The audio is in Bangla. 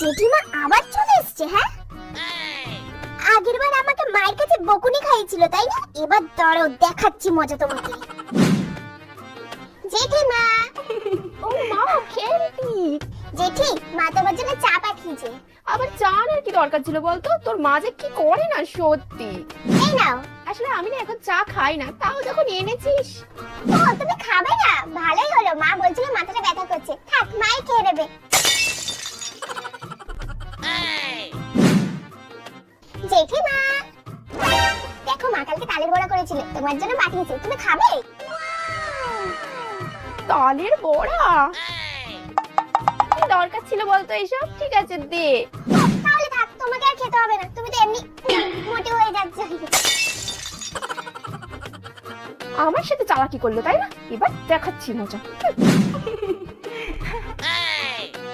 জেঠিমা আবার চলে এসেছে। হ্যাঁ, আগের বার আমাকে মায়ের কাছে বকুনি খাইয়েছিল তাই না? এবার দাঁড়াও, দেখাচ্ছি মজা তোমাকে। জেঠিমা। ও মা, খেলতি? জেঠি, মা তোমার জন্য চা পাঠিয়েছে। আবার চা আর কি দরকার ছিল বলতো? তোর মা যে কি করে না সত্যি। এই নাও। আসলে আমি না এখন চা খাই না, তাও যখন এনেছিস। ও, তুমি খাবে না? ভালোই হলো, মা বলছিল মাথাটা ব্যথা করছে। থাক, মাই খেয়ে নেবে। জেঠিমা, দেখো মা কালকে তালের বড়া করেছিল, তোমার জন্য পাঠিয়েছে, তুমি খাবে? তালের বড়া? কি দরকার ছিল বলতো এইসব? ঠিক আছে দে। তাহলে থাক, তোমাকে আর খেতে হবে না, তুমি তো এমনি মোটে হয়ে যাচ্ছ। আমার সাথে চালাকি করলো তাই না? এবার দেখাচ্ছি মজা।